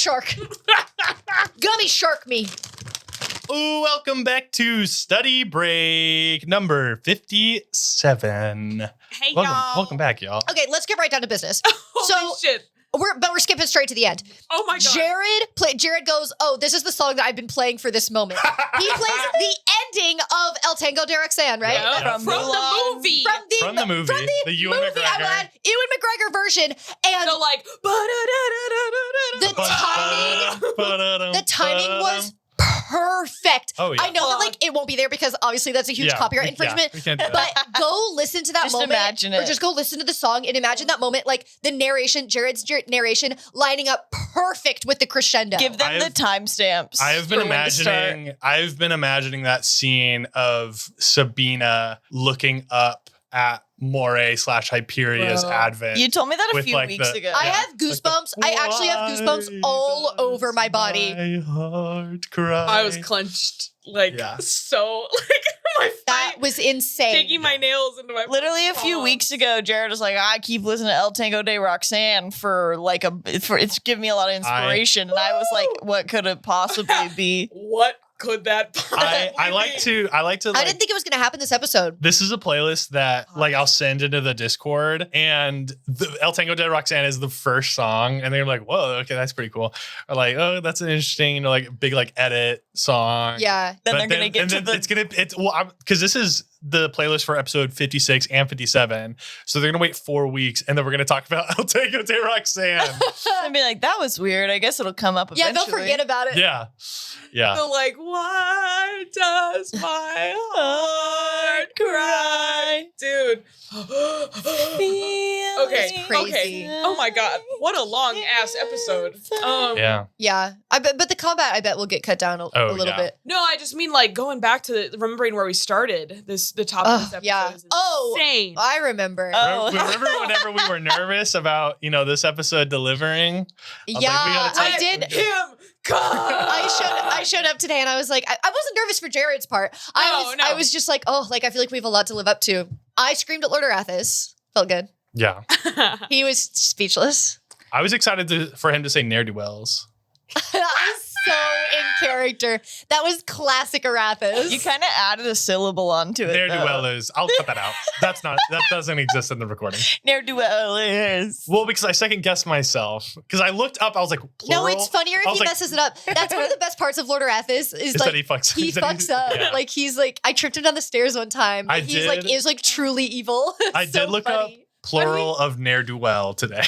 shark. Gummy shark me. Ooh, welcome back to Study Break number 57. Hey, Welcome, y'all. welcome back, y'all. Okay, let's get right down to business. Holy shit. We're skipping straight to the end. Oh my God. Jared goes, oh, this is the song that I've been playing for this moment. He plays the ending of El Tango de Roxanne, right? Yeah. From the movie. From the movie, the Ewan McGregor. Ewan McGregor version. And So like, the timing was perfect. Oh, yeah. I know that like it won't be there because obviously that's a huge copyright infringement. we can't do that. But go listen to that Just moment. imagine it. Or just go listen to the song and imagine that moment, like the narration, Jared's narration lining up perfect with the crescendo. Give them the timestamps. I've been imagining that scene of Sabina looking up at Moray/Hyperia's advent. You told me that a with, few like, weeks the- ago. I have goosebumps. I actually have goosebumps all over my body. My heart cries. I was clenched like so like my That was insane. taking my nails into my Literally a few weeks ago, Jared was like, I keep listening to El Tango de Roxanne for it's giving me a lot of inspiration. And I was like, what could it possibly be? What could that possibly I like to I didn't think it was going to happen this episode. This is a playlist that like I'll send into the Discord, and the El Tango de Roxanne is the first song, and they're like, "Whoa, okay, that's pretty cool." Or like, "Oh, that's an interesting, like big like edit song." Yeah. Then they're gonna get to the because this is the playlist for episode 56 and 57, so they're gonna wait 4 weeks, and then we're gonna talk about El Tango de Roxanne. and be like, that was weird. I guess it'll come up Yeah, eventually. they'll forget about it. Yeah. So like, why does my heart cry, dude? Okay, crazy. Oh my God, what a long ass episode. Yeah. Yeah. But the combat, I bet, will get cut down a little bit. No, I just mean like going back to remembering where we started. The top of this episode is insane. I remember. Remember whenever we were nervous about, this episode delivering? I did. Him. I showed up today and I was like, I wasn't nervous for Jared's part. I was just like, oh, like I feel like we have a lot to live up to. I screamed at Lord Arathis. Felt good. Yeah. He was speechless. I was excited for him to say ne'er-do-wells. That was so in character. That was classic Arathis. You kind of added a syllable onto it. Ne'er-do-well I'll cut that out. That doesn't exist in the recording. Ne'er-do-well is. Well, because I second guessed myself. Because I looked up, I was like, plural? No, it's funnier if he messes it up. That's one of the best parts of Lord Arathis is like that he fucks up. Yeah. Like he's like, I tripped him down the stairs one time. Is like truly evil. I did look up plural of ne'er-do-well today.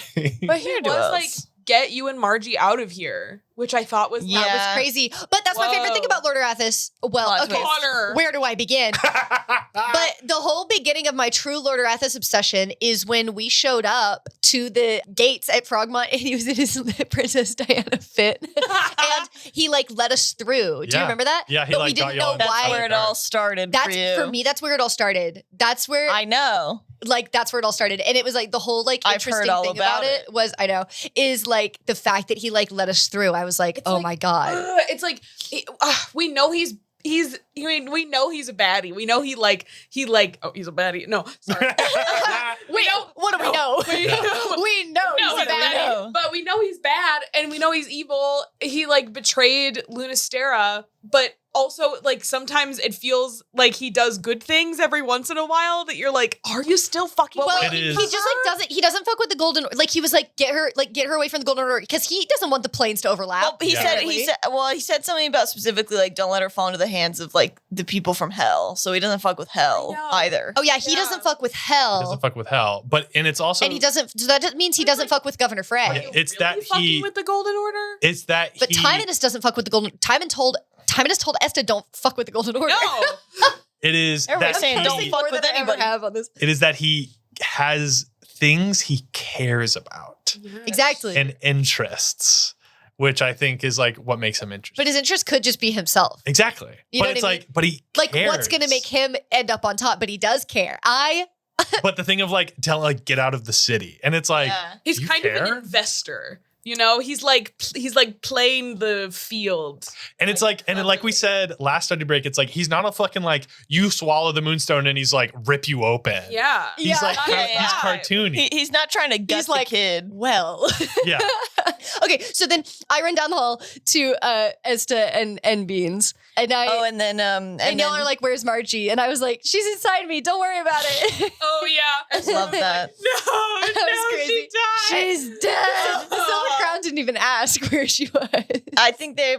But he was like, get you and Margie out of here, which I thought was that was crazy. But that's my favorite thing about Lord Arathis. Well, okay, where do I begin? But the whole beginning of my true Lord Arathis obsession is when we showed up to the gates at Frogmont and he was in his Princess Diana fit. And he like let us through. Do you remember that? Yeah, he but like we didn't got know y'all. why. That's where it all started for you. For me, that's where it all started. That's where I know. Like that's where it all started. And it was like the whole like I've interesting heard all thing about it was is like the fact that he like let us through. I was like, oh my God. It's like we know we know he's a baddie. We know he's a baddie. No, sorry. Wait, what do we know? We know he's a baddie. But we know he's bad and we know he's evil. He like betrayed Lunastera, but also, like, sometimes it feels like he does good things every once in a while that you're like, are you still fucking he just like doesn't fuck with the golden, like he was like, get her away from the golden order because he doesn't want the planes to overlap. Well, he said something about specifically like don't let her fall into the hands of like the people from hell. So he doesn't fuck with hell either. Oh yeah, he doesn't fuck with hell. He doesn't fuck with hell. And it's also he doesn't, so that means he doesn't fuck with Governor Frey. It's that fucking with the golden order? It's that But Tymondus doesn't fuck with the golden. Tymondus told Esta don't fuck with the golden order. No. It is Everybody's that saying don't fuck with anybody. It is that he has things he cares about. Exactly. And interests, which I think is like what makes him interesting. But his interest could just be himself. Exactly. You know but it's what I like, mean? but he like cares. what's going to make him end up on top? But he does care. But the thing of like get out of the city, and it's like he's you kind care? of an investor. You know, he's like playing the field. And it's like, and like we said last study break, it's like he's not a fucking like you swallow the moonstone and he's like rip you open. Yeah. He's like he's cartoony. He's not trying to gut the kid. Well. Yeah. Okay, so then I run down the hall to Esta and Beans. And and y'all are like, "Where's Margie?" And I was like, "She's inside me. Don't worry about it." Oh yeah, I love that. No, she died. She's dead. The Silver Crown didn't even ask where she was. I think they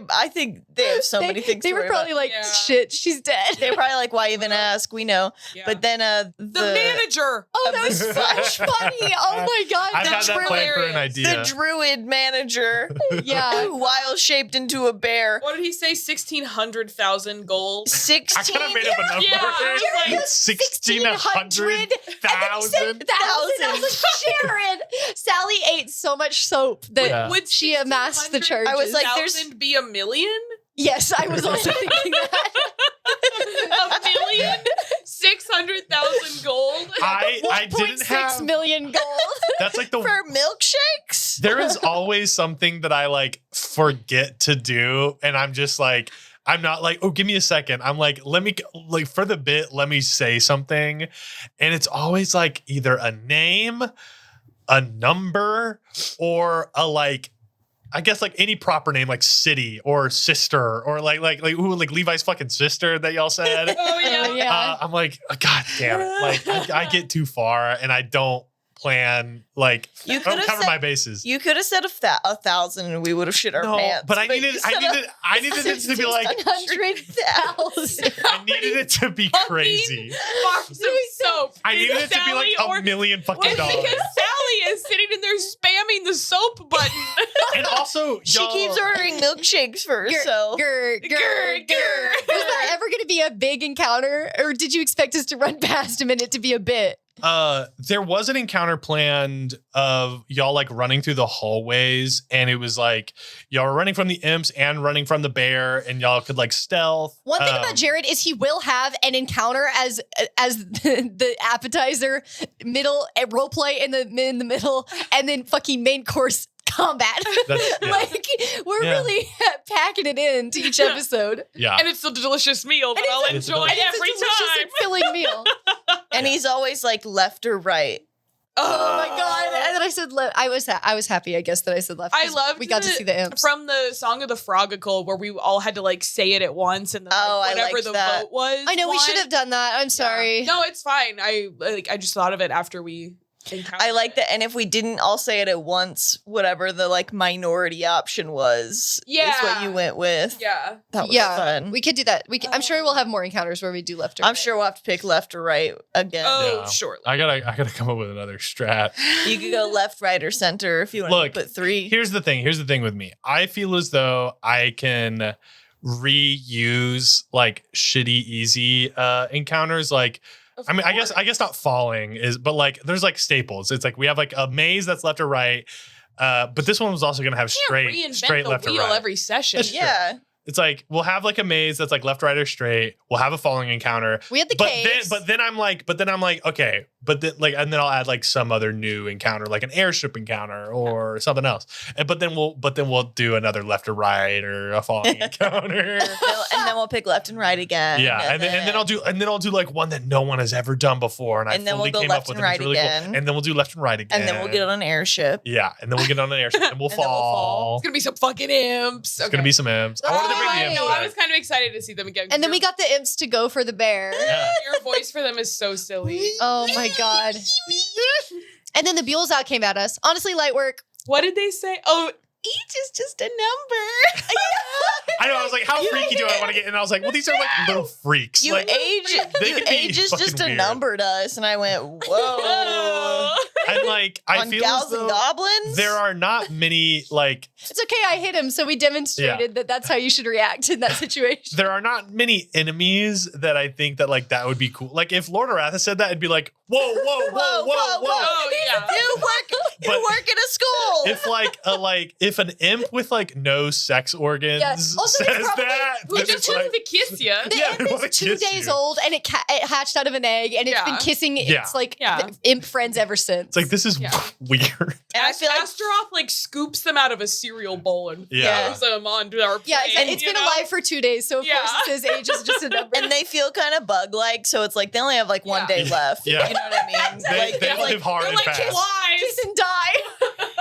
have so many things. They to were worry probably about. like, "Shit, she's dead." They're probably like, "Why even ask?" We know. Yeah. But then the manager. Oh, that was such funny. Oh my god, I've had that plan for an idea. The druid manager. Yeah, wild shaped into a bear. What did he say? 1,600,000 gold. 16. I kind of made up a number. Yeah, I was like, 1,600,000. I was like, Sharon. Sally ate so much soap that would she amassed the charges. I was like, there's be a million? Yes, I was also thinking that. 1,600,000 gold. I didn't have 1.6 million gold. That's like the for milkshakes. There is always something that I like forget to do, and I'm just like, I'm not like, oh, give me a second. I'm like, let me like for the bit, let me say something, and it's always like either a name, a number, or a like. I guess like any proper name, like city or sister or like Levi's fucking sister that y'all said. Oh yeah. I'm like, God damn it! Like I get too far and I don't plan like I don't cover my bases. You could have said 1,000 and we would have shit our pants. But I needed it to be like 100,000. I needed it to be crazy. Box of soap. I needed it to be like $1 million fucking dollars. Because Sally is sitting in there spamming the soap button. And also, she keeps ordering milkshakes for herself. Was that ever going to be a big encounter, or did you expect us to run past him and it to be a bit? There was an encounter planned of y'all like running through the hallways, and it was like y'all were running from the imps and running from the bear, and y'all could like stealth. One thing about Jared is he will have an encounter as the appetizer, middle role play in the middle, and then fucking main course combat. Like we're really packing it in to each episode. Yeah, and it's a delicious meal that I'll enjoy every time. And filling meal. And he's always like left or right. Oh my god! And then I said left. I was happy, I guess, that I said left. I loved we got to see the imps from the Song of the Frogical, where we all had to like say it at once, and then whatever the vote was. I know we should have done that. I'm sorry. No, it's fine. I just thought of it after we. I like that, and if we didn't all say it at once, whatever the like minority option was, is what you went with. Yeah, that was fun. We could do that. I'm sure we'll have more encounters where we do left or right. I'm sure we'll have to pick left or right again. Oh, sure. I gotta come up with another strat. You could go left, right, or center if you want to put 3. Here's the thing with me. I feel as though I can reuse like shitty easy encounters like. I mean, I guess not falling but like there's like staples. It's like we have like a maze that's left or right, but this one was also gonna have straight left or right every session. Yeah. It's like we'll have like a maze that's like left, right, or straight. We'll have a falling encounter. We had the caves. But then I'm like, okay. But then and then I'll add like some other new encounter, like an airship encounter or something else. But then we'll do another left or right or a falling encounter. And then we'll pick left and right again. Yeah, and then I'll do like one that no one has ever done before, and then we'll go came left up with and right really again. cool. And then we'll do left and right again. And then we'll get on an airship. Yeah, and then we'll get on an airship and we'll And then we'll fall. It's gonna be some fucking imps. It's gonna be some imps. I wanted to bring the imps No, back. I was kind of excited to see them again. And then we got the imps to go for the bear. Yeah. Your voice for them is so silly. Oh my god. And then the Buell's came at us. Honestly, light work. What did they say? Oh, each is just a number. I know. I was like, how freaky do I want to get? And I was like, well, these are like little freaks. You like, age is just a number to us. And I went, whoa. And like, I feel Gals as though and Goblins? there are not many like. It's okay, I hit him, so we demonstrated that that's how you should react in that situation. There are not many enemies that I think that like that would be cool. Like if Lord Arathis said that, it'd be like, whoa. Oh, yeah. You work at a school. If an imp with like no sex organs Also, says that, Who then just it's wanted like, to kiss you? The imp is 2 days old, and it hatched out of an egg, and it's been kissing its like imp friends ever since. It's like, this is weird. And I feel like Astaroth like scoops them out of a cereal bowl and throws them onto our plate. Yeah, it's been alive for 2 days, so of course it says age is just a number. And they feel kind of bug-like, so it's like they only have like 1 day left. Yeah. You know what I mean? They live hard and fast. Kiss and die.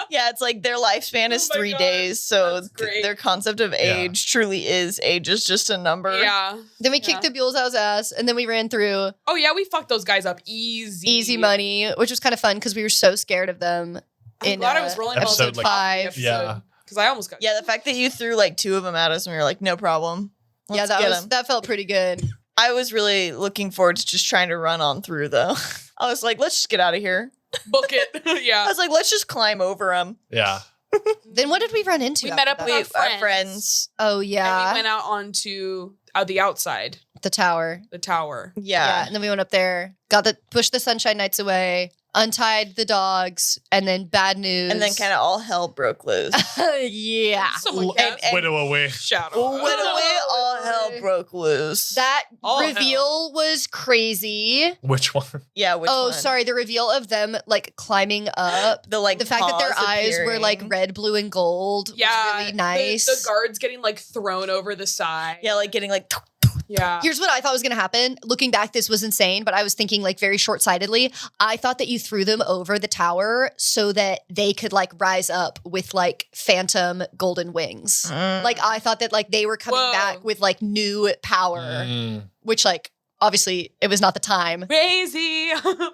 Yeah, it's like their lifespan is 3 days, so their concept of age truly is age is just a number. Yeah. Then we kicked the Buell's ass, and then we ran through. Oh yeah, we fucked those guys up easy money, which was kind of fun because we were so scared of them. I'm glad I was rolling episode 5. Yeah. Because I almost got the fact that you threw like 2 of them at us and we were like, no problem. Let's that felt pretty good. I was really looking forward to just trying to run on through though. I was like, let's just get out of here. Book it. Yeah. I was like, let's just climb over them. Yeah. Then what did we run into? We met up with our friends. Oh yeah. And we went out onto the outside. The tower. Yeah. And then we went up there, pushed the Sunshine Knights away, untied the dogs, and then bad news. And then kind of all hell broke loose. Yeah. Widow away. Shadow. Widow away, all hell broke loose. That reveal was crazy. Which one? Yeah, which one? Sorry, the reveal of them like climbing up. The fact that their eyes were like red, blue, and gold was really nice. The guards getting like thrown over the side. Yeah, like getting like Yeah. Here's what I thought was going to happen. Looking back, this was insane, but I was thinking like very short-sightedly. I thought that you threw them over the tower so that they could like rise up with like phantom golden wings. Like I thought that like they were coming back with like new power, which like obviously it was not the time. Crazy.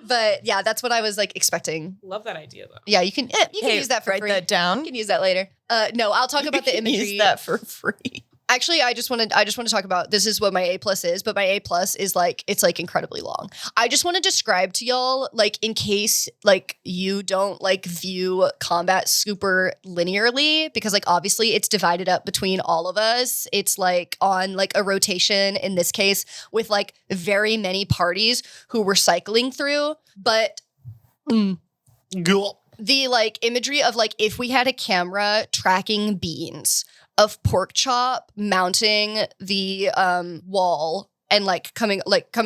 But yeah, that's what I was like expecting. Love that idea though. Yeah, you can use that for free. Write that down. You can use that later. No, I'll talk about the imagery. Use that for free. Actually, I just want to talk about, this is what my A+ is, but my A+ is like, it's like incredibly long. I just want to describe to y'all, like in case like you don't like view combat super linearly, because like obviously it's divided up between all of us. It's like on like a rotation in this case with like very many parties who we're cycling through, but the like imagery of like if we had a camera tracking beans of Pork Chop mounting the wall and like coming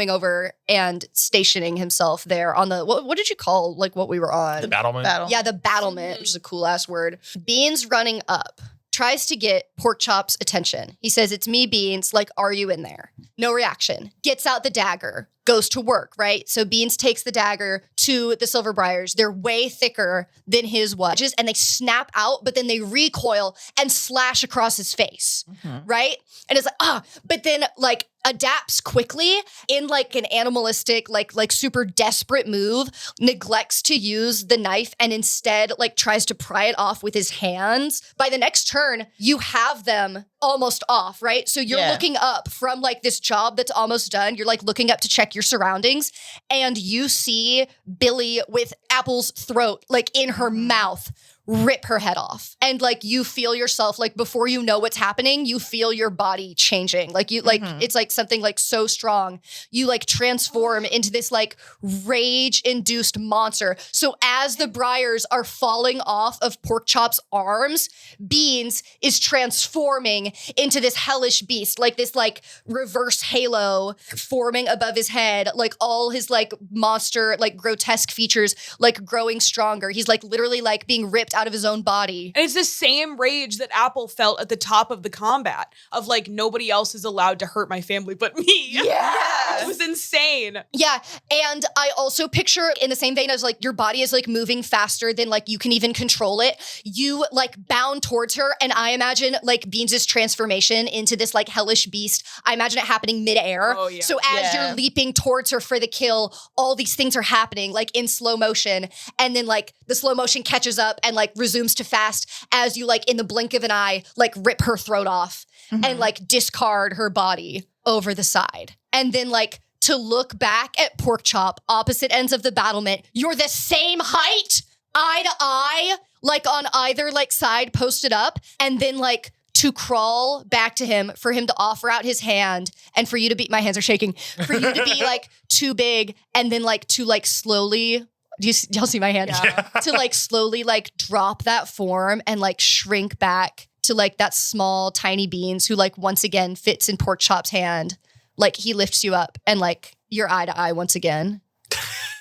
over and stationing himself there on the what did you call like what we were on? The battlement. Yeah, the battlement, which is a cool ass word. Beans running up. Tries to get Pork Chop's attention. He says, "It's me, Beans. Like, are you in there?" No reaction. Gets out the dagger. Goes to work, right? So Beans takes the dagger to the Silver Briars. They're way thicker than his wedges, and they snap out, but then they recoil and slash across his face, right? And it's like, but then like adapts quickly in like an animalistic, like super desperate move, neglects to use the knife and instead like tries to pry it off with his hands. By the next turn, you have them almost off, right? So you're looking up from like this job that's almost done. You're like looking up to check your surroundings and you see Billy with Apple's throat like in her mouth rip her head off. And like you feel yourself like before you know what's happening, you feel your body changing. Like you like it's like something like so strong. You like transform into this like rage-induced monster. So as the briars are falling off of Pork Chop's arms, Beans is transforming into this hellish beast, like this like reverse halo forming above his head, like all his like monster, like grotesque features like growing stronger. He's like literally like being ripped out of his own body. And it's the same rage that Apple felt at the top of the combat of like, nobody else is allowed to hurt my family but me. Yeah. It was insane. Yeah. And I also picture in the same vein as like your body is like moving faster than like you can even control it. You like bound towards her. And I imagine like Beans' transformation into this like hellish beast. I imagine it happening midair. Oh, yeah. So as you're leaping towards her for the kill, all these things are happening like in slow motion. And then like the slow motion catches up and like resumes to fast as you like in the blink of an eye, like rip her throat off and like discard her body over the side. And then like to look back at Pork Chop, opposite ends of the battlement, you're the same height, eye to eye, like on either like side posted up. And then like to crawl back to him, for him to offer out his hand and for you to be, my hands are shaking, for you to be like too big and then like to like slowly, y'all see my hand? Yeah. To like slowly like drop that form and like shrink back to like that small tiny Beans who like once again fits in Pork Chop's hand. Like he lifts you up and like you're eye to eye once again.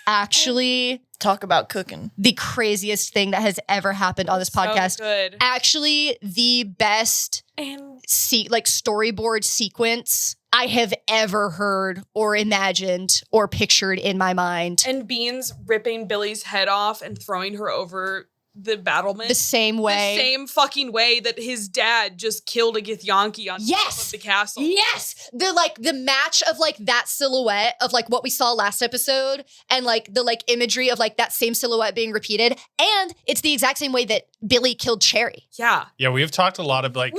Actually Talk about cooking. The craziest thing that has ever happened on this podcast. Good. Actually, the best And storyboard sequence I have ever heard or imagined or pictured in my mind. And Beans ripping Billy's head off and throwing her over the battlement. The same way. The same fucking way that his dad just killed a Githyanki on top of the castle. Yes. The match of like that silhouette of like what we saw last episode and like the like imagery of like that same silhouette being repeated. And it's the exact same way that Billy killed Cherry. Yeah. Yeah, we have talked a lot of like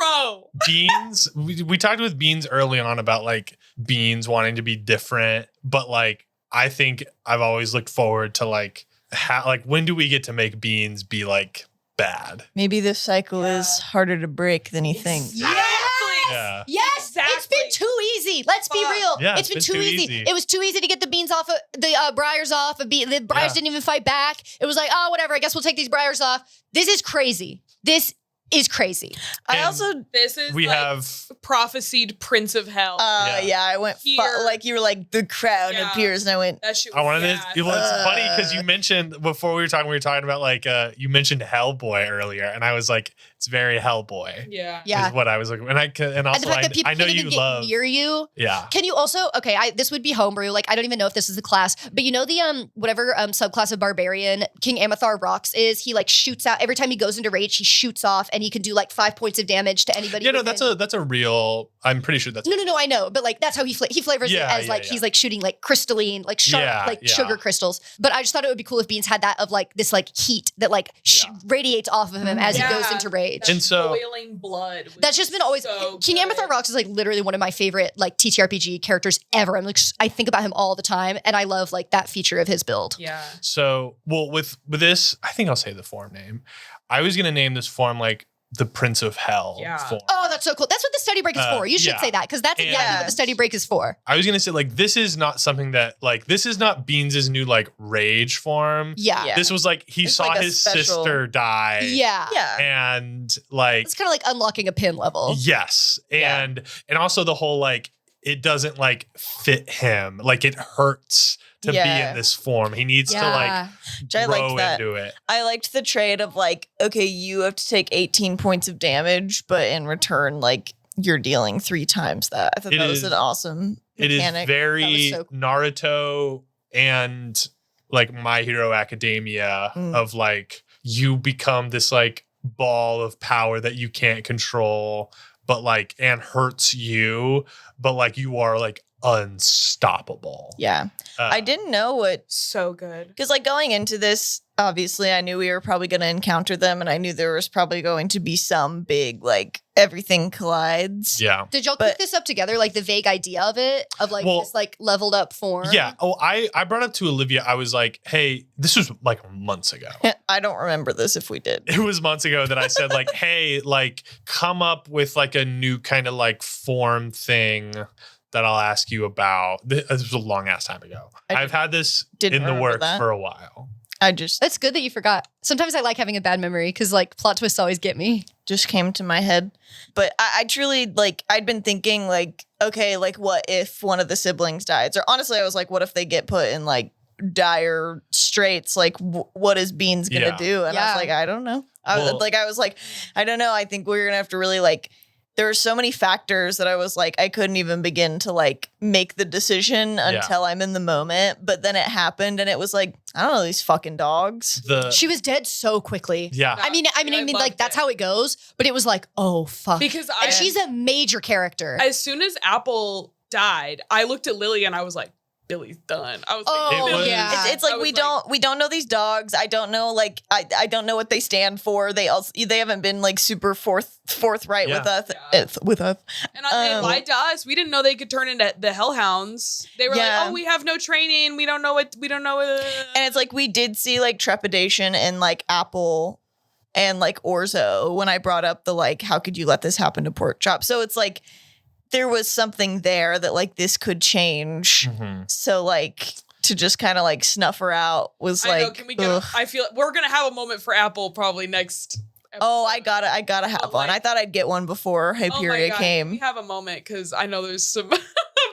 Beans. We talked with Beans early on about like Beans wanting to be different, but like I think I've always looked forward to like when do we get to make Beans be like bad? Maybe this cycle is harder to break than you think. Yeah. Yes, it's been too easy. Let's be real. Yeah, it's been too easy. It was too easy to get the Beans off of the Briars off. The Briars didn't even fight back. It was like, oh, whatever. I guess we'll take these Briars off. This is crazy. This is crazy. We have prophesied Prince of Hell. I went like you were like the crown appears, and I went. That shit I wanted this. Well, it's funny because you mentioned before we were talking about like you mentioned Hellboy earlier, and I was like, it's very Hellboy. Yeah. Is what I was looking, and also the fact that people I know can't you even get love near you. Yeah. Can you also this would be homebrew. Like I don't even know if this is a class, but you know the whatever subclass of barbarian King Amathar Rocks is, he like shoots out every time he goes into rage, he shoots off and he can do like 5 points of damage to anybody. Yeah, no, that's a real. I'm pretty sure that's. No, I know, but like that's how he flavors it as like he's like shooting like crystalline, like sharp, sugar crystals. But I just thought it would be cool if Beans had that of like this like heat that like radiates off of him as he goes into rage. And so boiling blood. That's just been always King Amathar Rocks is like literally one of my favorite like TTRPG characters ever. I'm like I think about him all the time, and I love like that feature of his build. Yeah. So with this, I think I'll say the form name. I was gonna name this form like the Prince of Hell form. Oh, that's so cool. That's what the study break is for. You should say that because that's exactly what the study break is for. I was gonna say like this is not something that like this is not Beans' new like rage form. Yeah. This was like he saw like his sister die. Yeah. And like it's kind of like unlocking a pin level. Yes. And also the whole like it doesn't like fit him. Like it hurts to be in this form. He needs to like grow into it. I liked the trade of like, okay, you have to take 18 points of damage, but in return, like you're dealing 3 times that. I thought that was an awesome mechanic. It is very Naruto and like My Hero Academia of like you become this like ball of power that you can't control, but like and hurts you, but like you are like unstoppable. Yeah. I didn't know what. So good. Because like going into this, obviously I knew we were probably going to encounter them, and I knew there was probably going to be some big like everything collides. Yeah. Did y'all cook this up together? Like the vague idea of it, of like this like leveled up form? Yeah. Oh, I brought up to Olivia, I was like, hey, this was like months ago. I don't remember this if we did. It was months ago that I said like, hey, like come up with like a new kind of like form thing that I'll ask you about. This was a long ass time ago. I've had this in the works for a while. That's good that you forgot. Sometimes I like having a bad memory because like plot twists always get me. Just came to my head. But I truly like, I'd been thinking like, okay, like what if one of the siblings dies? Or honestly, I was like, what if they get put in like dire straits? Like what is Beans gonna do? And I was like, I don't know. I was like, I don't know. I think we're gonna have to really like, there were so many factors that I was like, I couldn't even begin to like make the decision until I'm in the moment. But then it happened and it was like, I don't know, these fucking dogs. She was dead so quickly. Yeah. I mean, like that's how it goes. But it was like, oh fuck. And she's a major character. As soon as Apple died, I looked at Lily and I was like, Billy's done. I was like, it's like we don't know these dogs. I don't know like I don't know what they stand for. They haven't been like super forthright with us. And they lied to us. We didn't know they could turn into the Hellhounds. They were like, oh, we have no training. We don't know what. And it's like we did see like trepidation in like Apple and like Orzo when I brought up the like, how could you let this happen to Pork Chop? So it's like there was something there that like this could change. Mm-hmm. So like to just kind of like snuff her out was can we get I feel we're gonna have a moment for Apple probably next episode. Oh, I gotta have one. I thought I'd get one before Hyperia came. We have a moment because I know there's some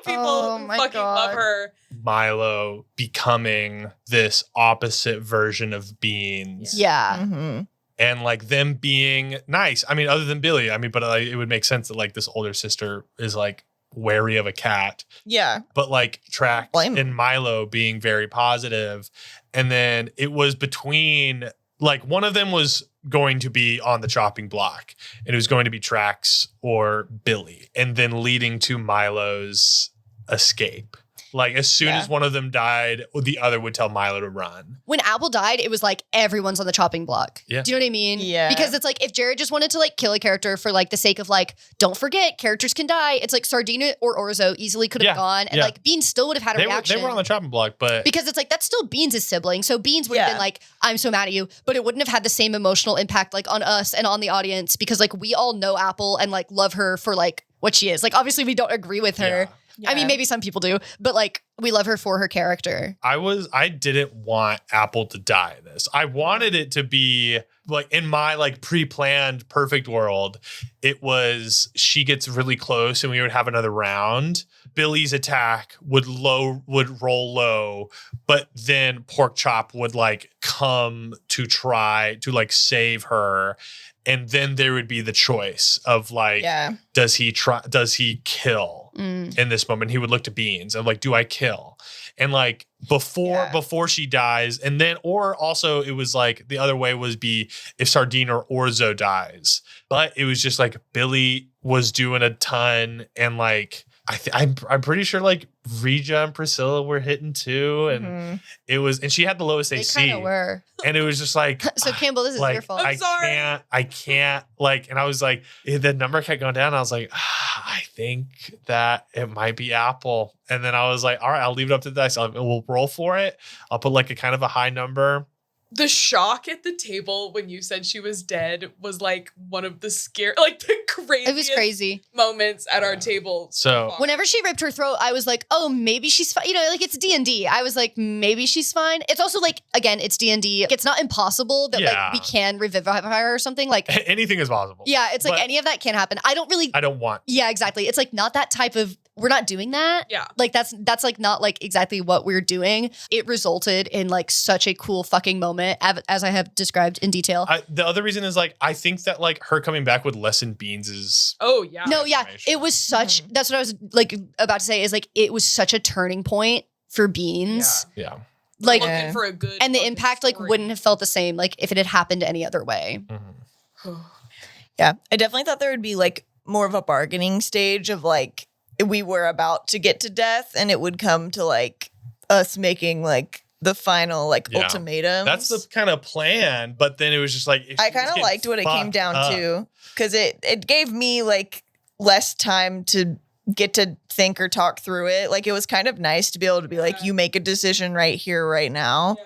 people who fucking love her. Milo becoming this opposite version of Beans. Yeah. Mm-hmm. And like them being nice. I mean, other than Billy, I mean, but like, it would make sense that like this older sister is like wary of a cat. Yeah. But like Trax and Milo being very positive. And then it was between like one of them was going to be on the chopping block and it was going to be Trax or Billy, and then leading to Milo's escape. Like as soon as one of them died, the other would tell Milo to run. When Apple died, it was like everyone's on the chopping block. Yeah. Do you know what I mean? Yeah. Because it's like if Jared just wanted to like kill a character for like the sake of like, don't forget, characters can die. It's like Sardina or Orzo easily could have gone, and like Beans still would have had a reaction. They were on the chopping block, but because it's like that's still Beans' sibling. So Beans would have been like, I'm so mad at you, but it wouldn't have had the same emotional impact like on us and on the audience because like we all know Apple and like love her for like what she is. Like obviously we don't agree with her. Yeah. I mean, maybe some people do, but like we love her for her character. I didn't want Apple to die in this. I wanted it to be like in my like pre-planned perfect world. It was she gets really close and we would have another round. Billy's attack would roll low, but then Pork Chop would like come to try to like save her. And then there would be the choice of like, does he kill in this moment? He would look to Beans and like, do I kill? And like before she dies, and then or also it was like the other way was be if Sardina or Orzo dies. But it was just like Billy was doing a ton, and like I'm pretty sure like Regia and Priscilla were hitting too, and it was, and she had the lowest AC. They kind of were, and it was just like so Campbell, this is like, your fault. I'm sorry. I can't like, and I was like, the number kept going down. And I was like, I think that it might be Apple, and then I was like, all right, I'll leave it up to the dice. We'll roll for it. I'll put like a kind of a high number. The shock at the table when you said she was dead was like one of the the craziest It was crazy moments at our table. So whenever she ripped her throat, I was like, oh, maybe she's fine. You know, like it's D&D. I was like, maybe she's fine. It's also like, again, it's D&D. It's not impossible that like we can revivify her or something. Like anything is possible. Yeah, it's like any of that can happen. I don't want. Yeah, exactly. It's like not that type of, we're not doing that. Yeah. Like that's like not like exactly what we're doing. It resulted in like such a cool fucking moment as I have described in detail. The other reason is like, I think that like her coming back would lessen Beans's. Oh yeah. No, yeah. It was such, that's what I was like about to say is like, it was such a turning point for Beans. Yeah. Like looking for a good, and the impact like wouldn't have felt the same like if it had happened any other way. Yeah. I definitely thought there would be like more of a bargaining stage of like, we were about to get to death and it would come to like us making like the final like ultimatum. That's the kind of plan, but then it was just like I kind of liked what it came down to because it gave me like less time to get to think or talk through it. Like it was kind of nice to be able to be like, you make a decision right here, right now.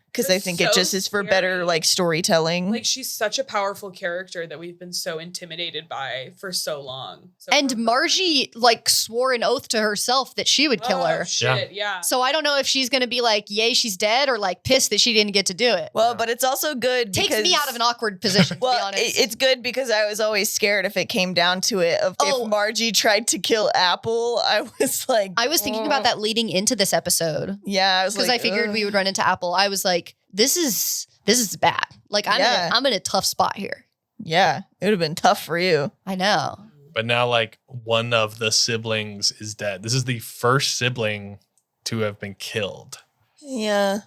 Because I think it just is for better like storytelling. Like she's such a powerful character that we've been so intimidated by for so long. And Margie like swore an oath to herself that she would kill her. Shit, yeah. So I don't know if she's gonna be like, yay, she's dead, or like pissed that she didn't get to do it. Well, but it's also good Takes because me out of an awkward position, to be honest. It's good because I was always scared if it came down to it of if Margie tried to kill Apple, I was like I was thinking about that leading into this episode. Yeah, I was because I figured we would run into Apple. I was like, this is bad. Like I'm in a tough spot here. Yeah, it would have been tough for you. I know. But now like one of the siblings is dead. This is the first sibling to have been killed. Yeah.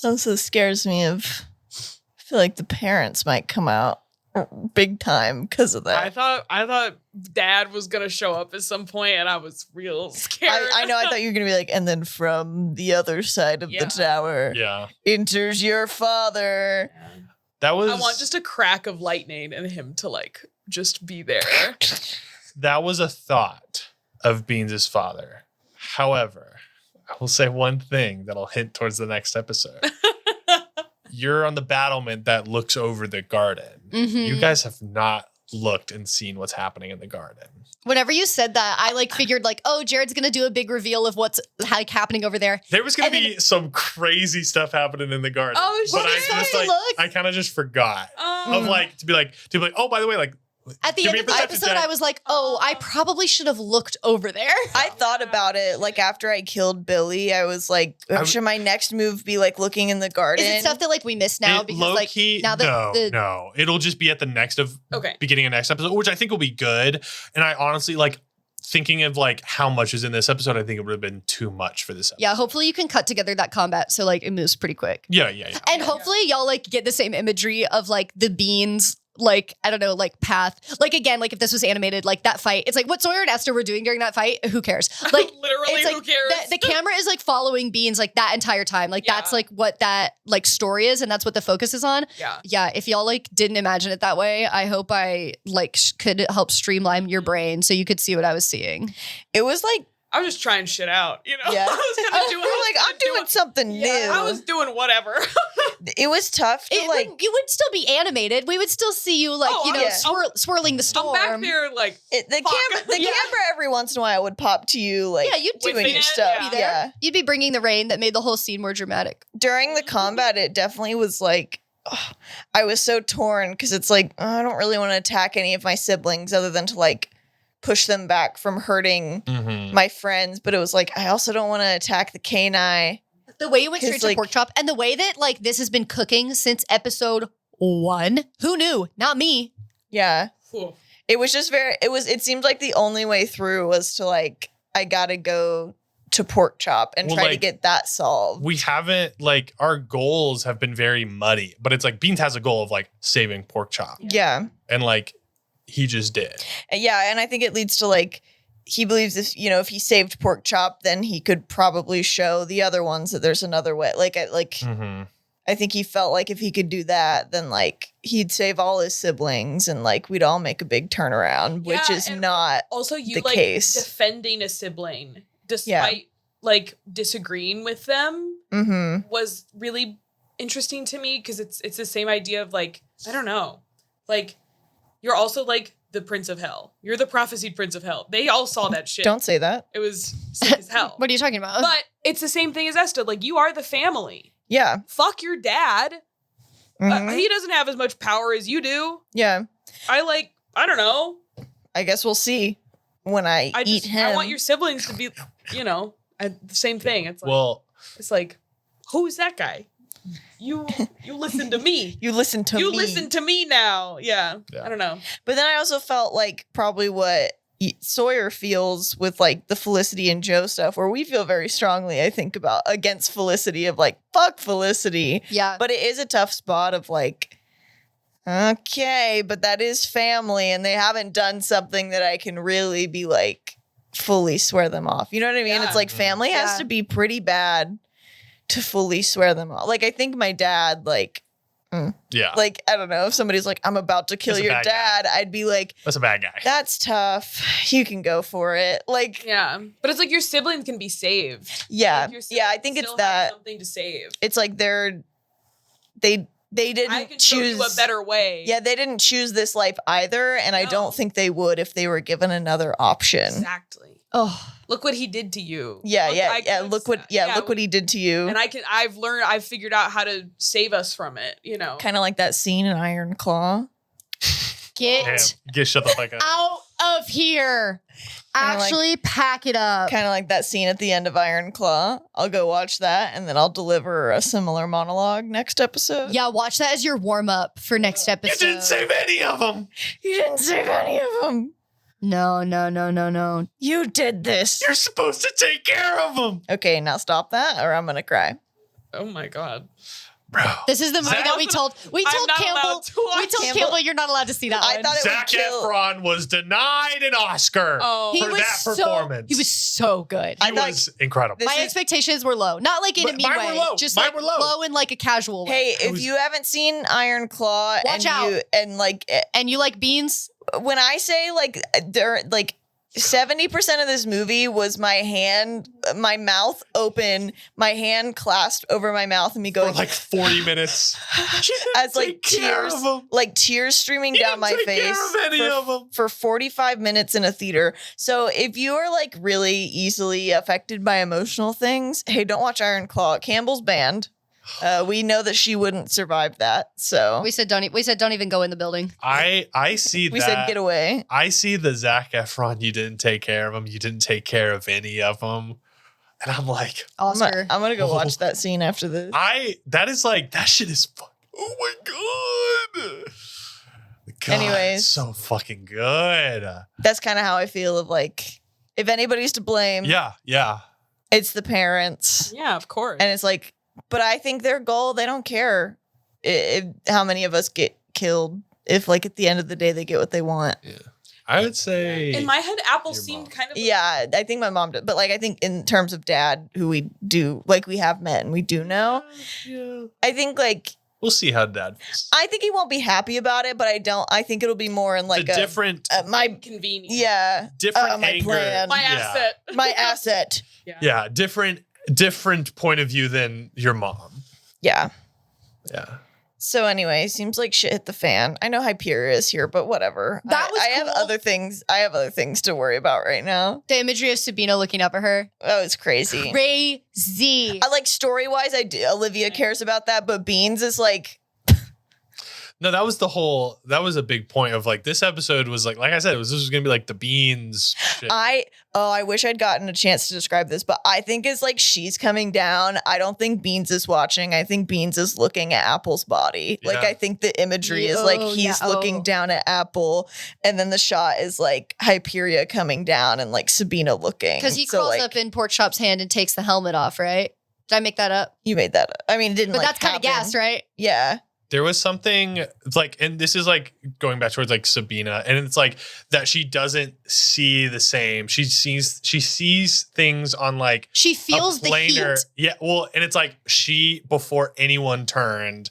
Also scares me of I feel like the parents might come out big time because of that. I thought Dad was gonna show up at some point, and I was real scared. I know. I thought you were gonna be like, and then from the other side of the tower, enters your father. That was. I want just a crack of lightning and him to like just be there. That was a thought of Beans' father. However, I will say one thing that'll hint towards the next episode. You're on the battlement that looks over the garden. Mm-hmm. You guys have not looked and seen what's happening in the garden. Whenever you said that, I like figured like, oh, Jared's gonna do a big reveal of what's like happening over there. There was gonna be some crazy stuff happening in the garden. Oh, but I kind of just forgot of like to be like, oh, by the way, like At the end of the episode, I was like, oh, I probably should have looked over there. I thought about it. Like after I killed Billy, I was like, should my next move be like looking in the garden? Is it stuff that like we missed now? Because like now that no, it'll just be at the next beginning of next episode, which I think will be good. And I honestly like thinking of like how much is in this episode. I think it would have been too much for this episode. Yeah, hopefully you can cut together that combat so like it moves pretty quick. Yeah. And hopefully y'all like get the same imagery of like the beans, like, I don't know, like path. Like again, like if this was animated, like that fight, it's like what Sawyer and Esther were doing during that fight. Who cares? Like literally, like, who cares? The camera is like following Beans like that entire time. Like that's like what that like story is, and that's what the focus is on. Yeah. If y'all like didn't imagine it that way, I hope I like could help streamline your brain so you could see what I was seeing. It was like I was just trying shit out, you know? Yeah. I was gonna do I'm doing something new. I was doing whatever. It was tough to you would still be animated. We would still see you like, swirling the storm. I'm back there like the camera every once in a while would pop to you like you'd doing your stuff. Yeah. You'd be bringing the rain that made the whole scene more dramatic. During the combat, it definitely was like I was so torn because it's like I don't really want to attack any of my siblings other than to like push them back from hurting my friends, but it was like I also don't want to attack the canine. The way you went straight to pork chop, and the way that like this has been cooking since episode 1. Who knew? Not me. Yeah. It was just it seemed like the only way through was to like I gotta go to pork chop and try to get that solved. We haven't like our goals have been very muddy, but it's like Beans has a goal of like saving pork chop. Yeah. And like he just did. Yeah, and I think it leads to like he believes if he saved pork chop, then he could probably show the other ones that there's another way. I think he felt like if he could do that, then like he'd save all his siblings and like we'd all make a big turnaround, which is not also you the like case. Defending a sibling despite like disagreeing with them was really interesting to me because it's the same idea of like I don't know, like. You're also like the Prince of Hell. You're the prophesied Prince of Hell. They all saw that shit. Don't say that. It was sick as hell. What are you talking about? But it's the same thing as Esther. Like, you are the family. Yeah. Fuck your dad. He doesn't have as much power as you do. Yeah. I don't know. I guess we'll see when I eat him. I want your siblings to be, the same thing. It's like, it's like, who's that guy? You listen to me. You listen to me. You listen to me now. Yeah. I don't know. But then I also felt like probably what Sawyer feels with like the Felicity and Joe stuff, where we feel very strongly, I think, about against Felicity of like, fuck Felicity. Yeah. But it is a tough spot of like, okay, but that is family and they haven't done something that I can really be like fully swear them off. You know what I mean? Yeah. It's like family has to be pretty bad to fully swear them off. Like, I think my dad, like, like, I don't know, if somebody's like, I'm about to kill your dad, I'd be like, that's a bad guy. That's tough. You can go for it. Like, yeah. But it's like your siblings can be saved. Yeah. Like I think it's that. Something to save. It's like they didn't choose a better way. Yeah, they didn't choose this life either, and I don't think they would if they were given another option. Exactly. Oh, look what he did to you. Yeah. Look what he did to you. And I've figured out how to save us from it, Kind of like that scene in Iron Claw. Get shut the fuck up. Out of here. Actually, pack it up. Kind of like that scene at the end of Iron Claw. I'll go watch that, and then I'll deliver a similar monologue next episode. Yeah, watch that as your warm-up for next episode. You didn't save any of them. You didn't save any of them. No. You did this. You're supposed to take care of them. Okay, now stop that, or I'm going to cry. Oh, my God. Bro. This is the movie that we told Campbell. We told Campbell you're not allowed to see that one. I thought Zac Efron was denied an Oscar for that performance. He was so good. He was incredible. My expectations were low. Not like in a mean way. Just mine like were low in like a casual way. Hey, if you haven't seen Iron Claw and you like beans, when I say like they're like 70% of this movie was my mouth open, my hand clasped over my mouth, and me going for like 40 minutes. As tears streaming down my face for 45 minutes in a theater. So if you are like really easily affected by emotional things, hey, don't watch Iron Claw. Campbell's banned. We know that she wouldn't survive that. So We said don't even go in the building. I see we that. said get away. I see the Zac Efron. You didn't take care of him. You didn't take care of any of them. And I'm like, Oscar. I'm gonna go watch that scene after this. that shit is fun. Oh my God, Anyways. it's so fucking good. That's kind of how I feel of like, if anybody's to blame, Yeah. it's the parents. Yeah, of course. And it's like, but I think their goal, they don't care if how many of us get killed. If like at the end of the day, they get what they want. Yeah. I would say in my head, Apple your seemed mom. kind of Yeah, I think my mom did. But like, I think in terms of dad, who we do, like we have met and we do know, Yeah. I think like, We'll see how dad feels. I think he won't be happy about it, but I think it'll be more in like a different my, convenient. yeah, different my anger. plan. My Yeah. asset. my asset. Yeah, different point of view than your mom. Yeah. Yeah. So anyway, seems like shit hit the fan. I know Hyperion is here, but whatever. That was I have cool. other things. I have other things to worry about right now. The imagery of Sabina looking up at her. That was crazy. Crazy. I like story wise. Olivia cares about that, but Beans is like, No, that was a big point of like this episode was like I said, this was gonna be like the beans shit. I wish I'd gotten a chance to describe this, but I think it's like she's coming down. I don't think Beans is watching. I think Beans is looking at Apple's body. Like Yeah. I think the imagery is like Oh, he's yeah. looking Oh. down at Apple, and then the shot is like Hyperion coming down and like Sabina looking. Because he So, crawls like, up in Pork Chop's hand and takes the helmet off, right? Did I make that up? You made that up. I mean, it didn't. But like, that's kind of happen. gas, right? Yeah. There was something like, and this is like going back towards like Sabina, and it's like that she doesn't see the same. She sees things on like She feels the heat. Yeah, well, and it's like she before anyone turned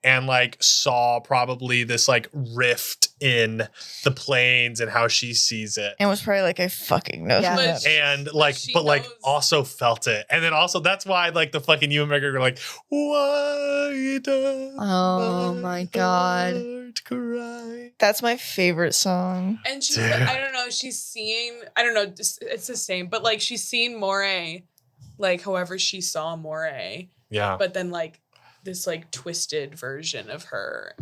and like saw probably this like rift in the planes and how she sees it. And was probably like, I fucking know. Yeah. that. And like, she but like knows. also felt it. And then also that's why like the fucking Ewan McGregor are like, why does Oh my God. heart cry? That's my favorite song. And she's, Dude. I don't know, she's seeing, I don't know, it's the same, but like she's seen Moray, like however she saw Moray, Yeah. but then like this like twisted version of her.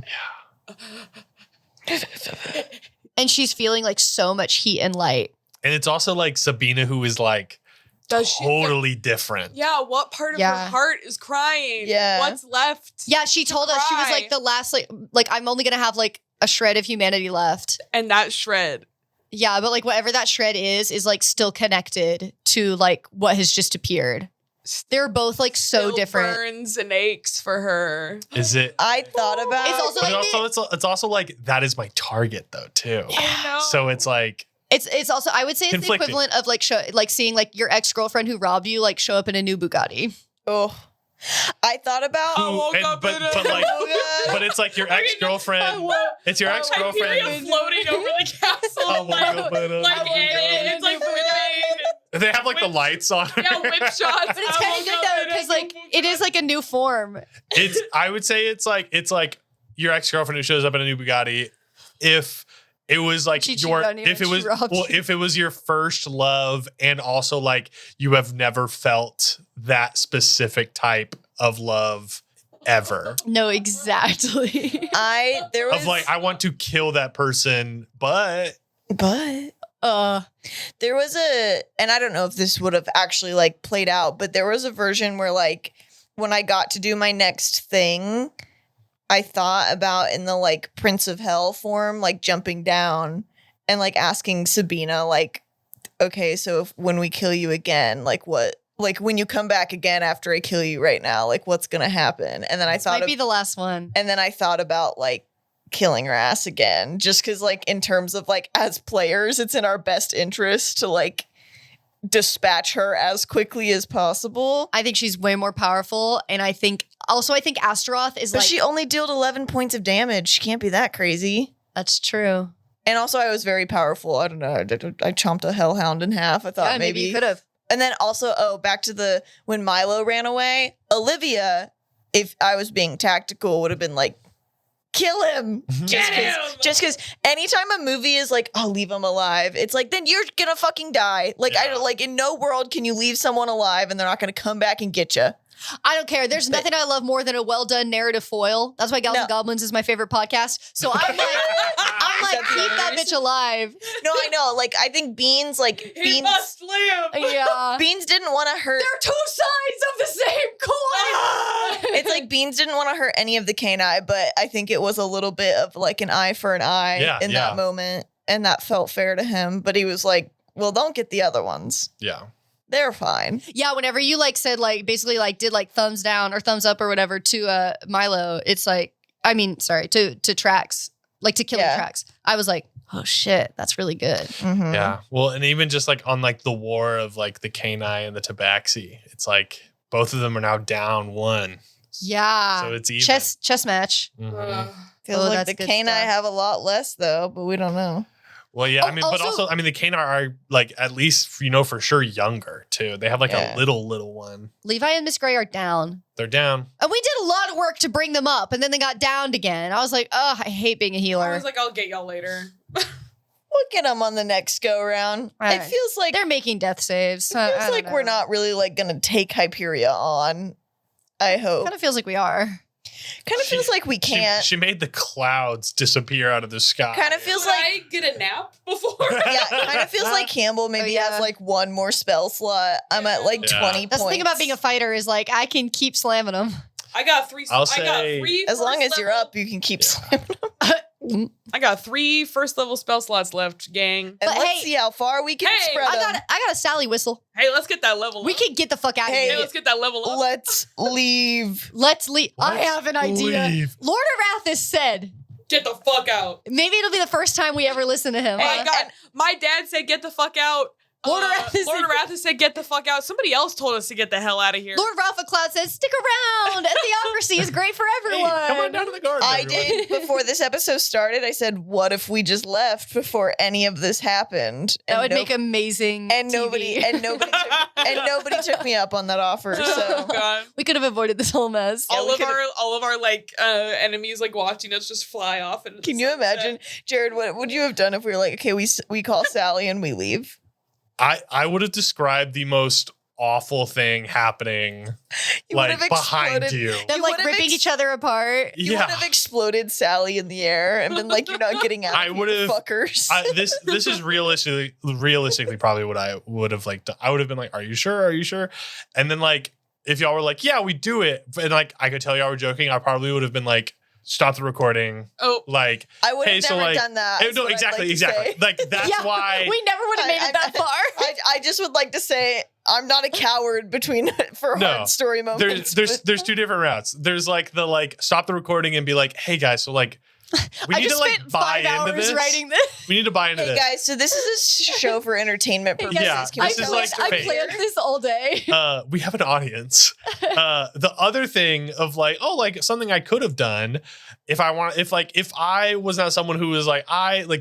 And she's feeling like so much heat and light. And it's also like Sabina who is like Does she? totally different. Yeah, what part of Yeah. her heart is crying? Yeah. What's left? Yeah, she told us she was like cry. the last like I'm only gonna have like a shred of humanity left. And that shred. Yeah, but like whatever that shred is like still connected to like what has just appeared. They're both like so still different. burns and aches for her. Is it? I thought about It's also But like it's also like that is my target though too. I know. So it's like it's also I would say it's the Conflicting. equivalent of like seeing like your ex-girlfriend who robbed you like show up in a new Bugatti. Oh, I thought about. I woke up but in a- like Oh, God. but it's like your I ex-girlfriend. It's your Hyperion ex-girlfriend. floating over the castle. I woke up in a- like it's like whipping. They have like the lights on. Yeah, whip shots. But it's kind of good though because like it is like a new form. It's I would say it's like your ex-girlfriend who shows up in a new Bugatti. If it was like She cheated on you if it and was she robbed you. if it was your first love and also like you have never felt that specific type of love ever. No, exactly. There was Of like I want to kill that person, but but There was and I don't know if this would have actually like played out, but there was a version where like when I got to do my next thing, I thought about in the like Prince of Hell form, like jumping down and like asking Sabina, like, okay, so when we kill you again, like what, like when you come back again after I kill you right now, like what's gonna happen? And then I thought might be the last one. and then I thought about like killing her ass again, just because like in terms of like as players, it's in our best interest to like dispatch her as quickly as possible. I think she's way more powerful, and I think Astaroth is But like she only dealt 11 points of damage. She can't be that crazy. that's true. And also, I was very powerful. I don't know. I chomped a hellhound in half. I thought Yeah, maybe you could have. And then also, back to when Milo ran away, Olivia, if I was being tactical, would have been like, kill him. Just because anytime a movie is like, I'll leave him alive, it's like, then you're gonna fucking die. Like, I Yeah. don't like in no world can you leave someone alive and they're not gonna come back and get you. I don't care. There's nothing I love more than a well done narrative foil. That's why Gals and Goblins is my favorite podcast. So I'm like, keep that bitch alive. No, I know. Like, I think Beans, He must live. Yeah. Beans didn't want to hurt. They're two sides of the same coin. It's like Beans didn't want to hurt any of the canine, but I think it was a little bit of like an eye for an eye in that moment. And that felt fair to him. But he was like, well, don't get the other ones. Yeah. They're fine. Yeah, whenever you like said like basically like did like thumbs down or thumbs up or whatever to Milo, it's like to Trax, like to Killing Trax. I was like, oh shit, that's really good. Mm-hmm. Yeah. Well, and even just like on like the war of like the canine and the tabaxi, it's like both of them are now down one. Yeah. So it's even. Chess match. Mm-hmm. Feels like the canine have a lot less though, but we don't know. Well, yeah, I mean, but also, I mean, the canine are like at least for sure younger too. They have like a little one. Levi and Miss Gray are down. They're down. And we did a lot of work to bring them up, and then they got downed again. I was like, oh, I hate being a healer. I was like, I'll get y'all later. We'll get them on the next go round. It feels like they're making death saves. It feels like we're not really like gonna take Hyperia on. I hope. Kind of feels like we are. Kind of feels like we can't. She made the clouds disappear out of the sky. Kind of feels Did I get a nap before? Yeah, kind of feels like Campbell maybe has like one more spell slot. I'm at like 20 points. That's the thing about being a fighter is like I can keep slamming them. I got three. I'll I got say- 3. As long as you're up, you can keep slamming them. I got 3 first level spell slots left, gang. And But let's see how far we can Hey, spread them. I got a Sally whistle. Hey, let's get that level We up. can get the fuck out of Hey, here. let's get that level up. Let's leave. Let's leave. I have an idea. leave. Lord Arathis said, Get the fuck out. maybe it'll be the first time we ever listen to him. Oh huh? my god, my dad said get the fuck out. Lord Arathis said get the fuck out. Somebody else told us to get the hell out of here. Lord Ralph Cloud says, stick around. Theocracy is great for everyone. Hey, come on down to the garden. I everyone. did before this episode started. I said, "What if we just left before any of this happened?" That would make amazing and TV. nobody took me up on that offer. Oh So god. We could have avoided this whole mess. All of our like enemies like watching us just fly off. And can you imagine, Jared? What would you have done if we were like, okay, we call Sally and we leave? I would have described the most awful thing happening like behind you. Them like ripping each other apart. You would have exploded Sally in the air and been like, "You're not getting out of here, fuckers." This is realistically probably what I would have like. I would have been like, "Are you sure? Are you sure?" And then like, if y'all were like, "Yeah, we do it," and like I could tell y'all were joking, I probably would have been like, "Stop the recording." Oh, I like would have never done that. No, exactly. Like that's why we never would have made it that far. I just would like to say I'm not a coward hard story moments. There's two different routes. There's like the like stop the recording and be like, hey guys, so like we need to like buy into this. Writing this. We need to buy into this. Hey guys, so this is a show for entertainment purposes. Yeah, this is like I planned this all day. We have an audience. The other thing of like, oh, like something I could have done if I was not someone who was like,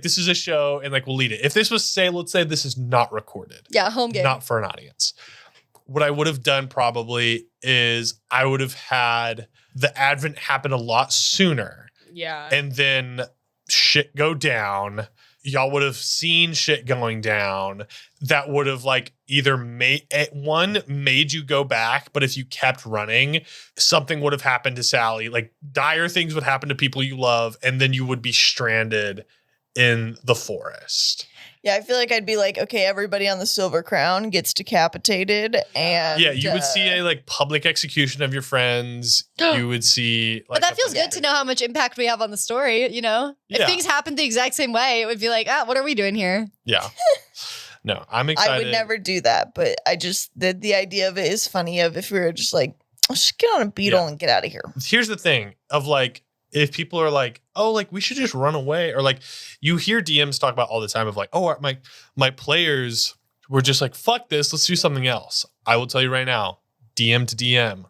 this is a show and like we'll lead it. If this was let's say this is not recorded. Yeah, home game. Not for an audience. What I would have done probably is I would have had the advent happen a lot sooner. Yeah. And then shit go down. Y'all would have seen shit going down that would have like either made you go back, but if you kept running, something would have happened to Sally. Like dire things would happen to people you love, and then you would be stranded in the forest. Yeah, I feel like I'd be like, okay, everybody on the Silver Crown gets decapitated, and yeah, you would see a like public execution of your friends. You would see, like, but that feels good to know how much impact we have on the story. You know, if things happened the exact same way, it would be like, what are we doing here? Yeah. No, I'm excited. I would never do that, but I just the idea of it is funny. Of if we were just like, let's just get on a beetle and get out of here. Here's the thing of like, if people are like, oh, like we should just run away, or like you hear DMs talk about all the time of like, oh, my players were just like, fuck this, let's do something else. I will tell you right now, DM to DM,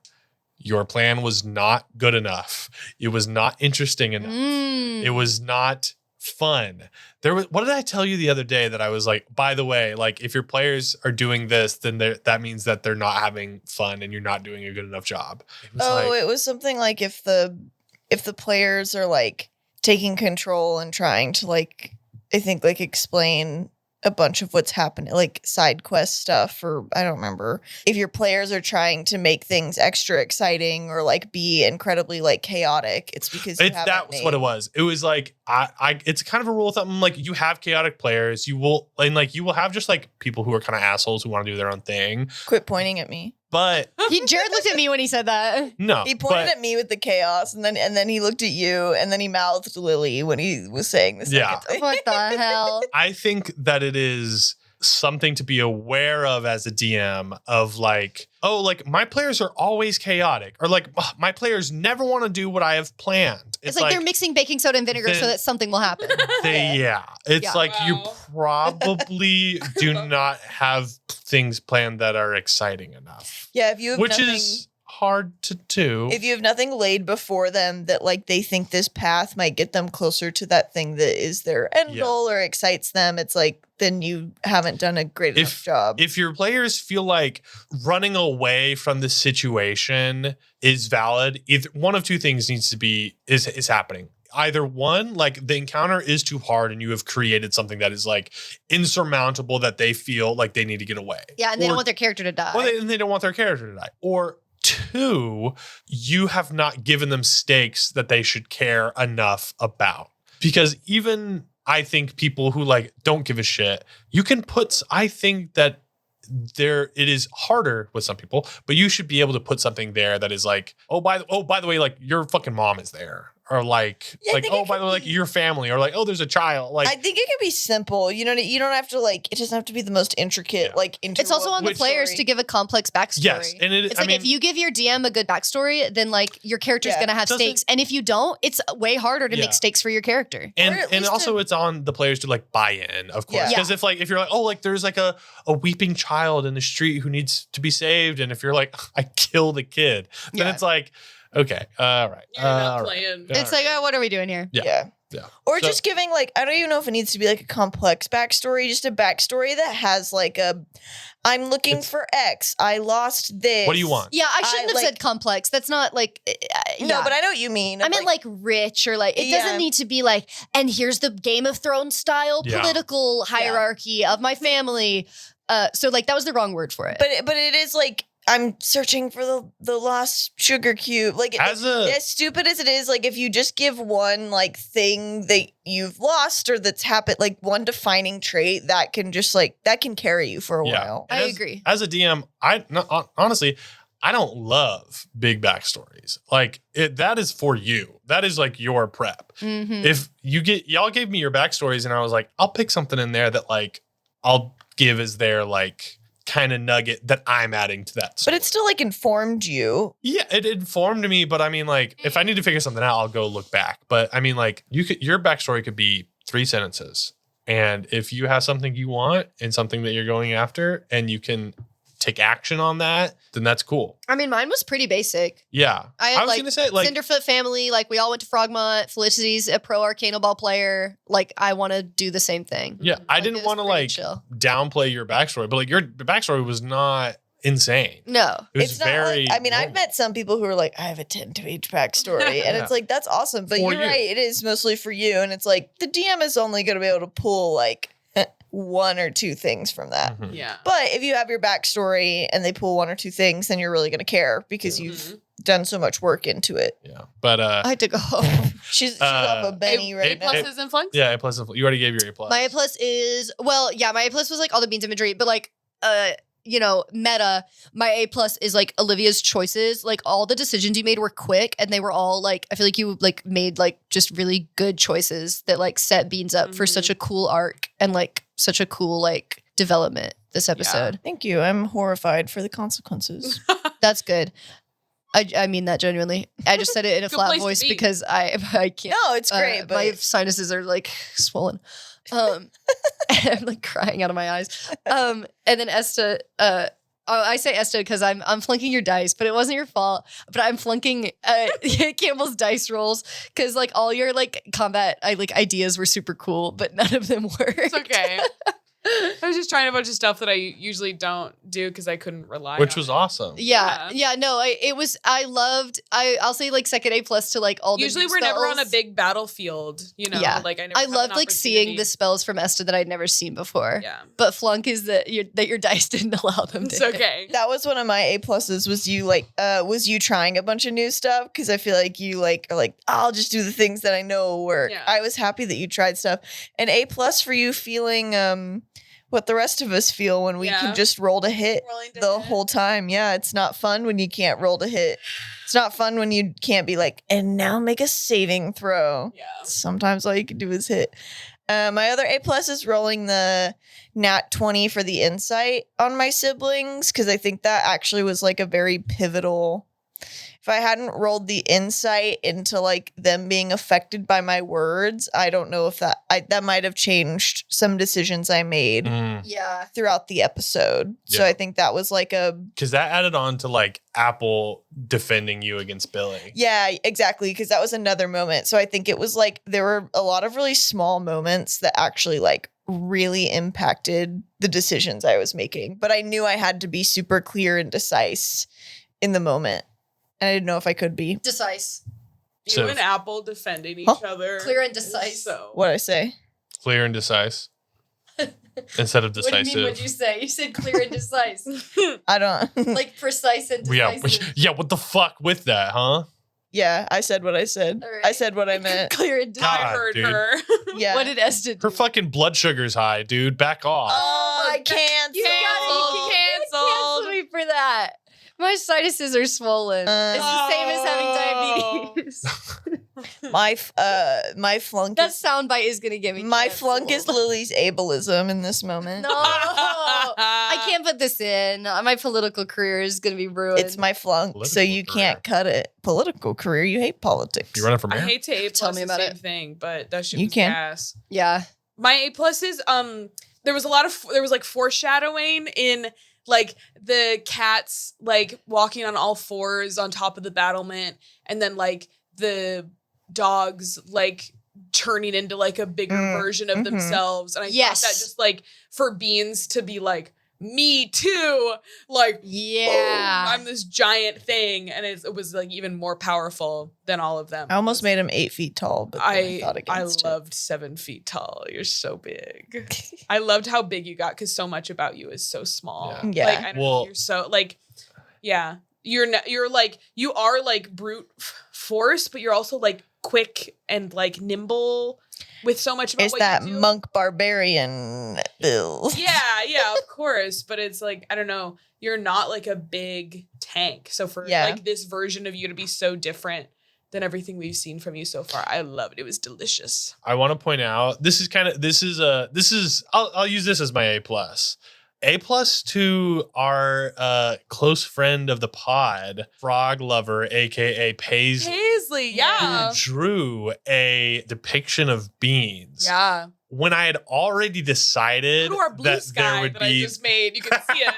your plan was not good enough. It was not interesting enough. It was not fun. What did I tell you the other day that I was like, by the way, like if your players are doing this, then that means that they're not having fun and you're not doing a good enough job. It was something like if the players are like taking control and trying to like, I think like explain a bunch of what's happening, like side quest stuff, or I don't remember. If your players are trying to make things extra exciting or like be incredibly like chaotic, it's because that was what it was. It was like I it's kind of a rule of thumb. Like you have chaotic players, you will have just like people who are kind of assholes who want to do their own thing. Quit pointing at me. But Jared looked at me when he said that. No, he pointed at me with the chaos, and then he looked at you, and then he mouthed Lily when he was saying this. Yeah. What the hell? I think that it is something to be aware of as a DM of like, oh, like my players are always chaotic, or like my players never want to do what I have planned. It's like they're mixing baking soda and vinegar so that something will happen. It's like you probably do not have things planned that are exciting enough. Yeah, if you have which is hard to do. If you have nothing laid before them that like they think this path might get them closer to that thing that is their end goal or excites them, it's like then you haven't done a great enough job. If your players feel like running away from the situation is valid, either one of two things needs to be is happening. Either one, like the encounter is too hard and you have created something that is like insurmountable that they feel like they need to get away. Yeah, and they don't want their character to die. And they don't want their character to die. Or two, you have not given them stakes that they should care enough about. Because even I think people who like don't give a shit, you can put, I think that it is harder with some people, but you should be able to put something there that is like, by the way, like your fucking mom is there. Or like, by the way, like your family, or like, oh, there's a child. Like, I think it can be simple. You know, you don't have to like. It doesn't have to be the most intricate. Like, it's also on the players to give a complex backstory. Yes, and it's like if you give your DM a good backstory, then like your character's gonna have stakes, and if you don't, it's way harder to make stakes for your character. And also, it's on the players to like buy in, of course, because if you're like, oh, like there's like a weeping child in the street who needs to be saved, and if you're like, I killed the kid, then it's like. Okay. All right. You're not playing. It's like, what are we doing here? Yeah. Or just giving like, I don't even know if it needs to be like a complex backstory, just a backstory that has like I'm looking for X. I lost this. What do you want? Yeah, I shouldn't have said complex. That's not like, no, but I know what you mean. I meant like rich or like, it doesn't need to be like, and here's the Game of Thrones style political hierarchy of my family. So like that was the wrong word for it. But it is like, I'm searching for the lost sugar cube. Like as stupid as it is, like if you just give one like thing that you've lost or that's happened, like one defining trait that can just like that can carry you for a while. I agree. As a DM, honestly, I don't love big backstories. Like that is for you. That is like your prep. Mm-hmm. If y'all gave me your backstories and I was like, I'll pick something in there that like I'll give as their like kind of nugget that I'm adding to that story. But it still like informed you. Yeah, it informed me, but I mean like if I need to figure something out, I'll go look back. But I mean like your backstory could be 3 sentences. And if you have something you want and something that you're going after and you can take action on that, then that's cool. I mean, mine was pretty basic. Yeah. I was like, gonna say like Cinderfoot family, like we all went to Frogmont, Felicity's a pro Arcana Ball player. Like I want to do the same thing. Yeah. I didn't want to like downplay your backstory, but like your backstory was not insane. No. It was very like, I mean, I've met some people who are like, I have a 10-page backstory. And it's like, that's awesome. But you're right. It is mostly for you. And it's like the DM is only going to be able to pull like 1 or 2 things from that. Mm-hmm. Yeah. But if you have your backstory and they pull 1 or 2 things, then you're really going to care because you've done so much work into it. Yeah. But I had to go home. She's off a Benny right now. A+s in flux? Yeah, A+. You already gave your A+. My A+ is, well, yeah, my A+ was like all the beans imagery, but like, you know, meta, my A+ is like Olivia's choices. Like all the decisions you made were quick and they were all like, I feel like you like made like just really good choices that like set Beans up for such a cool arc and like such a cool like development this episode. Yeah. Thank you. I'm horrified for the consequences. That's good. I mean that genuinely. I just said it in a flat voice because I can't. No, it's great. But my sinuses are like swollen. I'm like crying out of my eyes. And then Esta, I say Esta because I'm flunking your dice, but it wasn't your fault. But I'm flunking Campbell's dice rolls because like all your like combat like ideas were super cool, but none of them worked. It's okay. I was just trying a bunch of stuff that I usually don't do because I couldn't rely Which on was it. awesome. I'll say like second A+ to like all the Usually new we're never on a spells. big battlefield, you know? Yeah. Like I I loved like seeing the spells from Esther that I'd never seen before. Yeah. But flunk is that your dice didn't allow them to. It's okay. That was one of my A pluses. Was you trying a bunch of new stuff? Because I feel like you like are like, I'll just do the things that I know work. Yeah. I was happy that you tried stuff. And A+ for you feeling what the rest of us feel when we can just roll to hit whole time. Yeah, it's not fun when you can't roll to hit. It's not fun when you can't be like, and now make a saving throw. Yeah. Sometimes all you can do is hit. My other A+ is rolling the nat 20 for the insight on my siblings, because I think that actually was like a very pivotal. If I hadn't rolled the insight into like them being affected by my words, I don't know if that might have changed some decisions I made throughout the episode. So I think that was like because that added on to like Apple defending you against Billy. Yeah, exactly. Because that was another moment. So I think it was like there were a lot of really small moments that actually like really impacted the decisions I was making. But I knew I had to be super clear and decisive in the moment. And I didn't know if I could be. Decisive. You and Apple defending each other. Clear and decisive. So. What'd I say? Clear and decisive. Instead of decisive. What do you mean, what'd you say? You said clear and decisive. I don't. Like precise and decisive. Yeah, what the fuck with that, huh? Yeah, I said what I said. Right. I said what I meant. Clear and decisive. I heard dude. her. Yeah. What did Esther do? Her fucking blood sugar's high, dude. Back off. Oh, I can't. You canceled me for that. My sinuses are swollen. It's the same as having diabetes. My flunk. That soundbite is gonna get me. My canceled. flunk is Lily's ableism in this moment. No, I can't put this in. My political career is gonna be ruined. It's my flunk, so Political you can't cut it. Political career, you hate politics. You running for I mayor? hate to A+ Tell me the about same it. thing, but that shit You was can. gas. Yeah. My A+ is there was like foreshadowing in like the cats like walking on all fours on top of the battlement, and then like the dogs like turning into like a bigger version of themselves. And I thought that just like for Beans to be like, me too, like Yeah. boom, I'm this giant thing, and it was like even more powerful than all of them. I almost made him 8 feet tall, but then I thought I against it. loved 7 feet tall. You're so big. I loved how big you got because so much about you is so small. Yeah. Yeah. Like, I don't know, you're so like, yeah. You're like you are like brute force, but you're also like quick and like nimble with so much about It's what that you do. monk barbarian build. Yeah, of course. But it's like, I don't know, you're not like a big tank. So for like this version of you to be so different than everything we've seen from you so far, I loved it. It was delicious. I want to point out I'll use this as my A+. A+ to our close friend of the pod, Frog Lover, aka Paisley, yeah. who drew a depiction of beans. Yeah. When I had already decided Go to our blue that sky there would that I be just made. You can see it.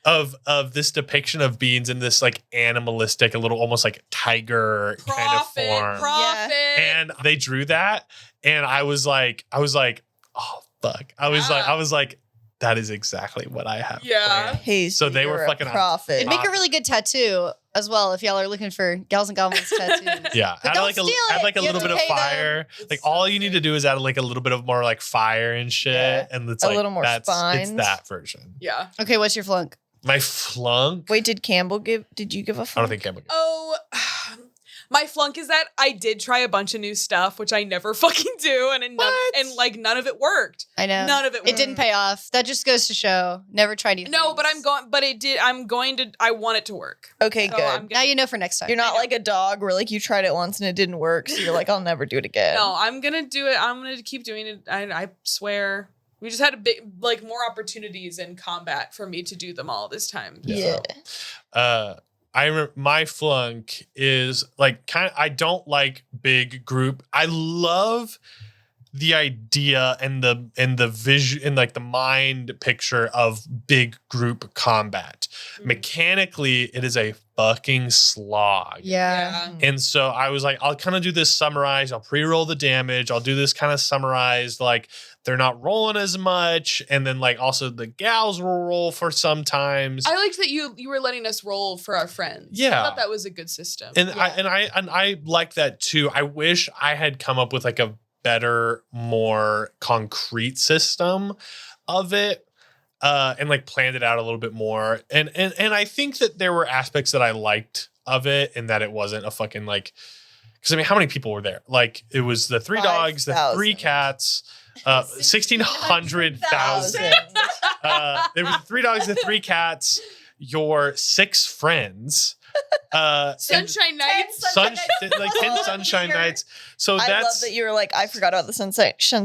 of this depiction of beans in this like animalistic, a little almost like tiger kind of form. Profit. And they drew that, and I was like, oh fuck. I was like, that is exactly what I have. Yeah. planned. Hey, So they were you're a fucking on prophet. It'd make a really good tattoo as well if y'all are looking for Gals and Goblins tattoos. Yeah, But don't steal add it. like a You little have bit to of pay them. fire. It's Like so all you need to do is add like a little bit of more like fire and shit, Yeah. and it's A like little more it's spines. that version. Yeah. Okay, what's your flunk? My flunk. Wait, did you give a flunk? I don't think Campbell. Oh, my flunk is that I did try a bunch of new stuff, which I never fucking do, and none of it worked. I know. None of it worked. It didn't pay off. That just goes to show. Never try new No, but things. I want it to work. Okay, So good. I'm Now you know for next time. You're not like a dog where like you tried it once and it didn't work, so you're like, I'll never do it again. No, I'm gonna do it. I'm gonna keep doing it. I swear. We just had a big, like, more opportunities in combat for me to do them all this time. Yeah. My flunk is like I don't like big group. I love the idea and the vision and like the mind picture of big group combat. Mechanically, it is a fucking slog. Yeah. And so I was like, I'll kind of do this summarized. I'll pre-roll the damage. I'll do this kind of summarized, like they're not rolling as much. And then like also the gals will roll for sometimes. I liked that you were letting us roll for our friends. Yeah. I thought that was a good system. And I like that too. I wish I had come up with like a better, more concrete system of it. And like planned it out a little bit more. And I think that there were aspects that I liked of it and that it wasn't a fucking like, because I mean, how many people were there? Like it was the 3 dogs, the 3 cats, 1,600,000. There was the 3 dogs, the 3 cats, your 6 friends. Sunshine Nights. Like 10 Sunshine Nights. So I love that you were like, I forgot about the sunset. So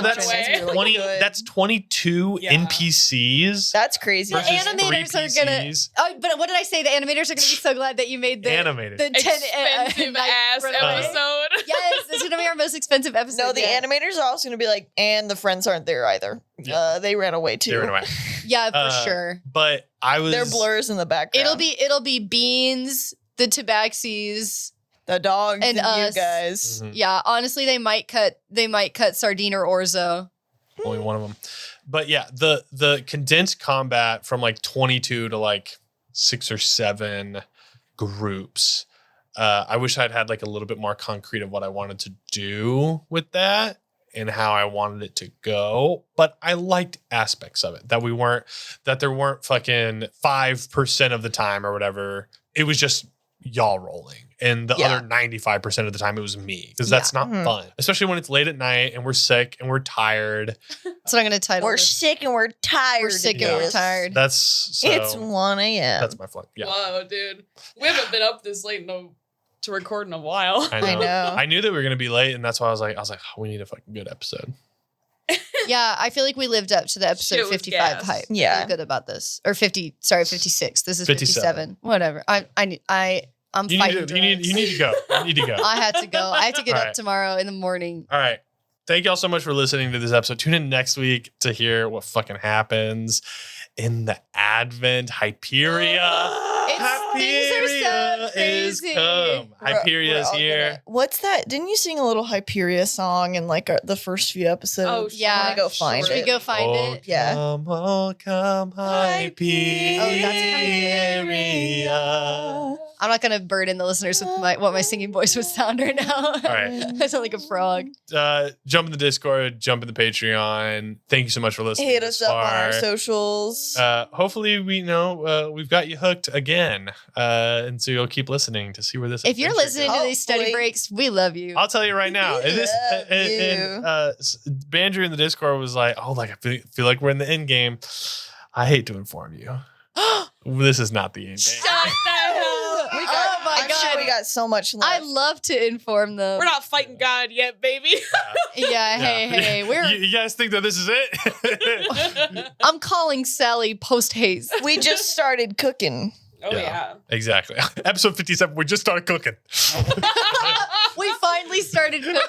that's 20. That's 22 NPCs. That's crazy. The animators are gonna. Oh, but what did I say? The animators are gonna be so glad that you made the animated. The 10 expensive ass episode. Yes, it's gonna be our most expensive episode. No, the animators are also gonna be like, and the friends aren't there either. Yeah. They ran away too. They ran away. Yeah, for sure. But I was. They're blurs in the background. It'll be Beans, the Tabaxis, the dogs, and us. You guys. Mhm. Yeah, honestly, they might cut Sardine or Orzo. Only one of them. But yeah, the condensed combat from like 22 to like 6 or 7 groups. I wish I'd had like a little bit more concrete of what I wanted to do with that and how I wanted it to go. But I liked aspects of it that there weren't fucking 5% of the time or whatever. It was just y'all rolling. And the other 95% of the time it was me. Because that's not fun. Especially when it's late at night and we're sick and we're tired. That's what I'm gonna title. We're sick and we're tired. We're sick and we're tired. That's so, it's 1 a.m. That's my fun. Yeah. Whoa, dude. We haven't been up this late to record in a while. I know. I know. I knew that we were gonna be late, and that's why I was like, oh, we need a fucking good episode. Yeah, I feel like we lived up to the episode Shit was 55 gas. hype. Yeah. I'm good about this. Or 56. This is 57. 57. Whatever. I'm You fighting. need to go. You need to go. I had to go. I have to get All up right. tomorrow in the morning. All right. Thank y'all so much for listening to this episode. Tune in next week to hear what fucking happens in the Advent Hyperia. Things are so is crazy. come. Hyperia is here. What's that? Didn't you sing a little Hyperia song in like the first few episodes? Oh, yeah. I'm gonna go find Should we it. go find it? Yeah. Come, Hyperia. Oh, that's Hyperia. I'm not gonna burden the listeners with what my singing voice would sound right now. All right. I sound like a frog. Jump in the Discord, jump in the Patreon. Thank you so much for listening. Hit this us up on far. our socials. Hopefully we've got you hooked again. And so you'll keep listening to see where this If you're adventure listening goes. to these study Hopefully. breaks, we love you. I'll tell you right now. We love Bandrew in the Discord was like, oh, like I feel like we're in the end game. I hate to inform you. This is not the end game. Shut the hell Oh my I'm sure God. we got so much left. I love to inform them. We're not fighting God yet, baby. Yeah, hey, we're. You guys think that this is it? I'm calling Sally post haste. We just started cooking. Oh, yeah. Exactly. Episode 57. We just started cooking. We finally started cooking.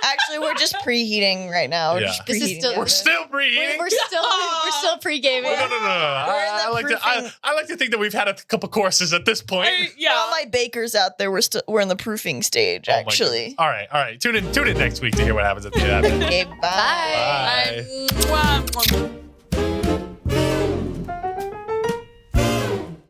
Actually, we're just preheating right now. We're Yeah. just This is preheating still- it. We're still preheating. We're still pre-gaming. No. We're in the I like to think that we've had a couple courses at this point. Yeah. All my bakers out there, we're in the proofing stage. Oh my Actually. goodness. All right. Tune in next week to hear what happens at the end. Okay, bye. Bye. Bye. Mwah.